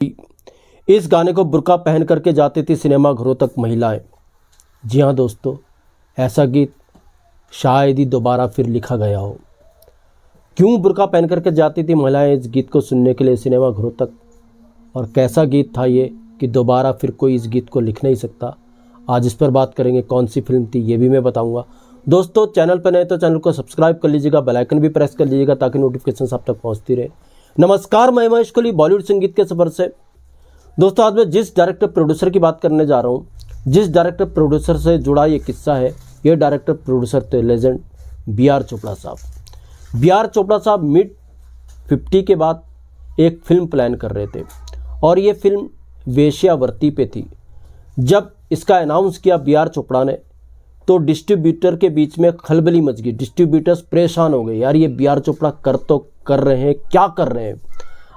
इस गाने को बुर्का पहन करके जाती थी सिनेमा घरों तक महिलाएं। जी हाँ दोस्तों, ऐसा गीत शायद ही दोबारा फिर लिखा गया हो। क्यों बुर्का पहन करके जाती थी महिलाएं इस गीत को सुनने के लिए सिनेमा घरों तक, और कैसा गीत था ये कि दोबारा फिर कोई इस गीत को लिख नहीं सकता। आज इस पर बात करेंगे। कौन सी फिल्म थी ये भी मैं बताऊंगा। दोस्तों, चैनल पर नए तो चैनल को सब्सक्राइब कर लीजिएगा, बेल आइकन भी प्रेस कर लीजिएगा ताकि नोटिफिकेशन आप तक पहुंचती रहे। नमस्कार, मैं महेश कोहली बॉलीवुड संगीत के सफर से। दोस्तों, आज मैं जिस डायरेक्टर प्रोड्यूसर की बात करने जा रहा हूँ, जिस डायरेक्टर प्रोड्यूसर से जुड़ा ये किस्सा है, ये डायरेक्टर प्रोड्यूसर थे लेजेंड B.R. चोपड़ा साहब। B.R. चोपड़ा साहब मिड 50 के बाद एक फिल्म प्लान कर रहे थे और ये फिल्म वेश्यावृत्ति पे थी। जब इसका अनाउंस किया B.R. चोपड़ा ने तो डिस्ट्रीब्यूटर के बीच में खलबली मच गई। डिस्ट्रीब्यूटर्स परेशान हो गए, यार ये B.R. चोपड़ा कर रहे हैं, क्या कर रहे हैं।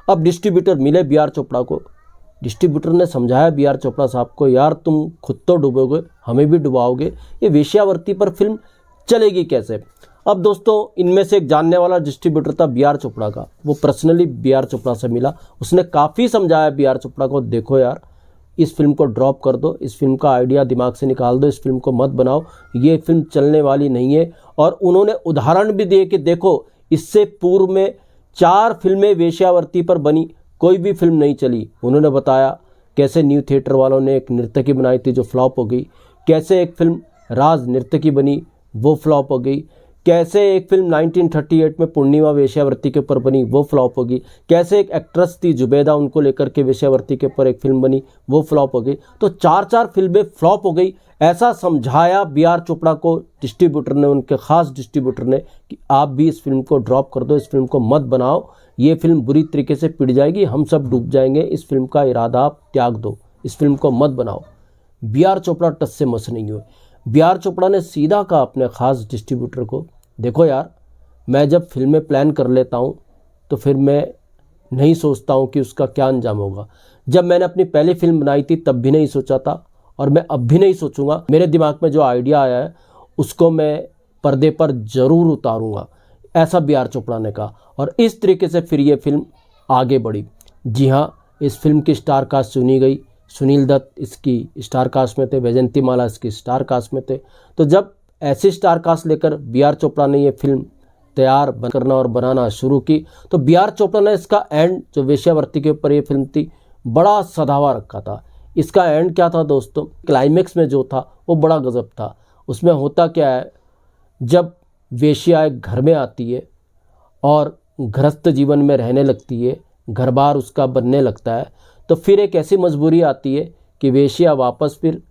अब डिस्ट्रीब्यूटर मिले B.R. चोपड़ा को। डिस्ट्रीब्यूटर ने समझाया B.R. चोपड़ा साहब को, यार तुम खुद तो डूबोगे, हमें भी डुबाओगे, ये वेश्यावृत्ति पर फिल्म चलेगी कैसे। अब दोस्तों, इनमें से एक जानने वाला डिस्ट्रीब्यूटर था B.R. चोपड़ा का। वो पर्सनली B.R. चोपड़ा से मिला, उसने काफ़ी समझाया B.R. चोपड़ा को, देखो यार इस फिल्म को ड्रॉप कर दो, इस फिल्म का आइडिया दिमाग से निकाल दो, इस फिल्म को मत बनाओ, ये फिल्म चलने वाली नहीं है। और उन्होंने उदाहरण भी दिए कि देखो इससे पूर्व में 4 फिल्में वेश्यावृत्ति पर बनी, कोई भी फिल्म नहीं चली। उन्होंने बताया कैसे न्यू थिएटर वालों ने एक नर्तकी बनाई थी जो फ्लॉप हो गई, कैसे एक फिल्म राज नर्तकी बनी वो फ्लॉप हो गई, कैसे एक फिल्म 1938 में पूर्णिमा वेश्यावृत्ति के ऊपर बनी वो फ्लॉप हो गई, कैसे एक एक्ट्रेस थी जुबैदा, उनको लेकर के वेश्यावृत्ति के ऊपर एक फिल्म बनी वो फ्लॉप हो गई। तो 4 फिल्में फ्लॉप हो गई, ऐसा समझाया B.R. चोपड़ा को डिस्ट्रीब्यूटर ने, उनके खास डिस्ट्रीब्यूटर ने, कि आप भी इस फिल्म को ड्रॉप कर दो, इस फिल्म को मत बनाओ, ये फिल्म बुरी तरीके से पिट जाएगी, हम सब डूब जाएंगे, इस फिल्म का इरादा आप त्याग दो, इस फिल्म को मत बनाओ। B.R. चोपड़ा टस से मस नहीं हुए। B.R. चोपड़ा ने सीधा कहा अपने खास डिस्ट्रीब्यूटर को, देखो यार मैं जब फिल्में प्लान कर लेता हूँ तो फिर मैं नहीं सोचता हूँ कि उसका क्या अंजाम होगा। जब मैंने अपनी पहली फिल्म बनाई थी तब भी नहीं सोचा था और मैं अब भी नहीं सोचूंगा। मेरे दिमाग में जो आइडिया आया है उसको मैं पर्दे पर ज़रूर उतारूंगा, ऐसा B.R. चोपड़ा ने कहा। और इस तरीके से फिर ये फिल्म आगे बढ़ी। जी हाँ, इस फिल्म की स्टार कास्ट चुनी गई। सुनील दत्त इसकी स्टार कास्ट में थे, वैजयंती माला इसकी स्टार कास्ट में थे। तो जब ऐसी स्टार कास्ट लेकर B.R. चोपड़ा ने ये फिल्म तैयार करना और बनाना शुरू की तो B.R. चोपड़ा ने इसका एंड, जो वेश्यावृत्ति के ऊपर ये फिल्म थी, बड़ा सधावा रखा था। इसका एंड क्या था दोस्तों, क्लाइमेक्स में जो था वो बड़ा गजब था। उसमें होता क्या है, जब वेश्या एक घर में आती है और गृहस्थ जीवन में रहने लगती है, घर बार उसका बनने लगता है, तो फिर एक ऐसी मजबूरी आती है कि वेश्या वापस फिर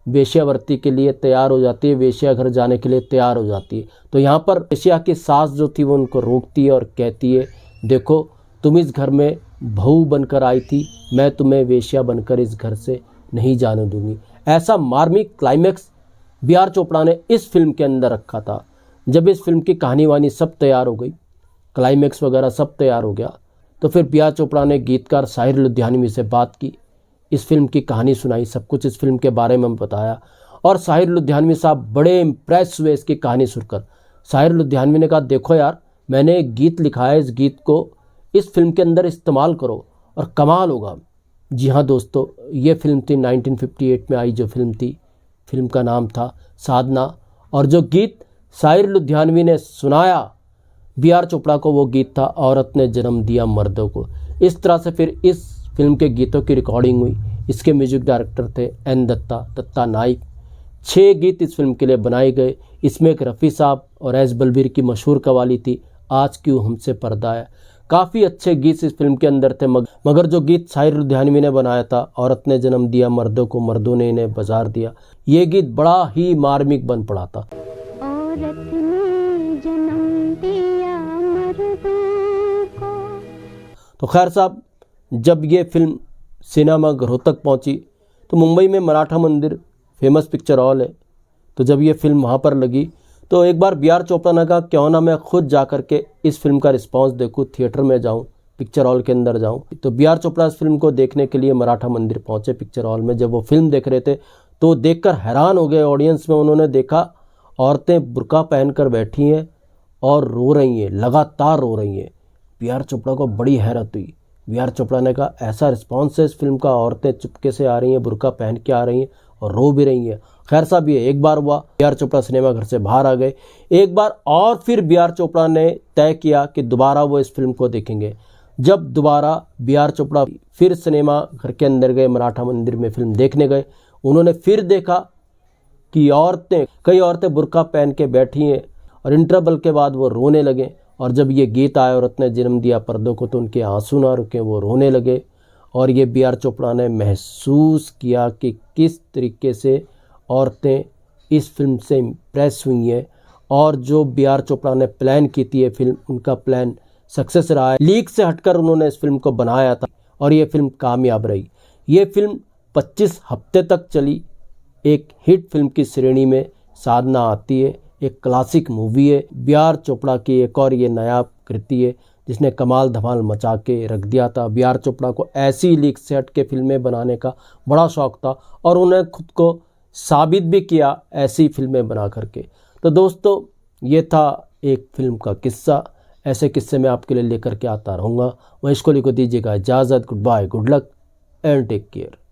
वेश्यावृत्ति के लिए तैयार हो जाती है, वेश्या घर जाने के लिए तैयार हो जाती है। तो यहाँ पर वेश्या की सास जो थी वो उनको रोकती है और कहती है, देखो तुम इस घर में बहू बनकर आई थी, मैं तुम्हें वेश्या बनकर इस घर से नहीं जाने दूंगी। ऐसा मार्मिक क्लाइमेक्स B.R. चोपड़ा ने इस फिल्म के अंदर रखा था। जब इस फिल्म की कहानी वानी सब तैयार हो गई, क्लाइमेक्स वगैरह सब तैयार हो गया, तो फिर B.R. चोपड़ा ने गीतकार साहिर लुधियानवी से बात की, इस फिल्म की कहानी सुनाई, सब कुछ इस फिल्म के बारे में बताया। और साहिर लुधियानवी साहब बड़े इम्प्रेस हुए इसकी कहानी सुनकर। साहिर लुधियानवी ने कहा, देखो यार मैंने एक गीत लिखा है, इस गीत को इस फिल्म के अंदर इस्तेमाल करो और कमाल होगा। जी हाँ दोस्तों, ये फिल्म थी 1958 में आई जो फिल्म थी, फिल्म का नाम था साधना। और जो गीत साहिर लुधियानवी ने सुनाया B.R. चोपड़ा को, वो गीत था औरत ने जन्म दिया मर्दों को। इस तरह से फिर इस फिल्म के गीतों की रिकॉर्डिंग हुई। इसके म्यूजिक डायरेक्टर थे N. दत्ता नाइक। 6 गीत इस फिल्म के लिए बनाए गए। इसमें एक रफ़ी साहब और एस बलबीर की मशहूर कवाली थी, आज क्यों हमसे पर्दा है। काफ़ी अच्छे गीत इस फिल्म के अंदर थे, मगर जो गीत साहिर लुधियानवी ने बनाया था, औरत ने जन्म दिया मर्दों को, मर्दों ने इन्हें बाजार दिया, ये गीत बड़ा ही मार्मिक बन पड़ा था। औरत ने जन्म दिया मर्दों को। तो खैर साहब, जब ये फिल्म सिनेमा घरों तक पहुंची तो मुंबई में मराठा मंदिर फेमस पिक्चर हॉल है, तो जब ये फिल्म वहाँ पर लगी तो एक बार B.R. चोपड़ा ने कहा, क्यों ना मैं खुद जा कर के इस फिल्म का रिस्पांस देखूँ, थिएटर में जाऊँ, पिक्चर हॉल के अंदर जाऊँ। तो B.R. चोपड़ा इस फिल्म को देखने के लिए मराठा मंदिर पहुँचे पिक्चर हॉल में। जब वो फिल्म देख रहे थे तो देखकर हैरान हो गए ऑडियंस में। उन्होंने देखा औरतें बुर्का पहन कर बैठी हैं और रो रही हैं, लगातार रो रही हैं। B.R. चोपड़ा को बड़ी हैरत हुई बी आर चोपड़ा ने कहा ऐसा रिस्पॉन्स है इस फिल्म का, औरतें चुपके से आ रही हैं, बुर्का पहन के आ रही हैं और रो भी रही हैं। खैर साहब ये एक बार हुआ, बी आर चोपड़ा सिनेमा घर से बाहर आ गए। एक बार और फिर बी आर चोपड़ा ने तय किया कि दोबारा वो इस फिल्म को देखेंगे। जब दोबारा बी आर चोपड़ा फिर सिनेमा घर के अंदर गए, मराठा मंदिर में फिल्म देखने गए, उन्होंने फिर देखा कि कई औरतें बुर्का पहन के बैठी हैं और इंटरवल के बाद वो रोने लगे। और जब ये गीत आया औरत ने जन्म दिया पर्दों को, तो उनके आंसू ना रुके, वो रोने लगे। और ये बी आर चोपड़ा ने महसूस किया कि किस तरीके से औरतें इस फिल्म से इम्प्रेस हुई हैं और जो बी आर चोपड़ा ने प्लान की थी ये फिल्म, उनका प्लान सक्सेस रहा है। लीक से हटकर उन्होंने इस फिल्म को बनाया था और ये फिल्म कामयाब रही। ये फिल्म 25 हफ्ते तक चली। एक हिट फिल्म की श्रेणी में साधना आती है, एक क्लासिक मूवी है। बी आर चोपड़ा की एक और ये नया कृति है जिसने कमाल धमाल मचा के रख दिया था। बी आर चोपड़ा को ऐसी लीक से हट के फिल्में बनाने का बड़ा शौक था और उन्हें खुद को साबित भी किया ऐसी फिल्में बना करके। तो दोस्तों ये था एक फिल्म का किस्सा। ऐसे किस्से मैं आपके लिए लेकर के आता रहूँगा। महेश कोहली को दीजिएगा इजाज़त। Goodbye, good luck and take care.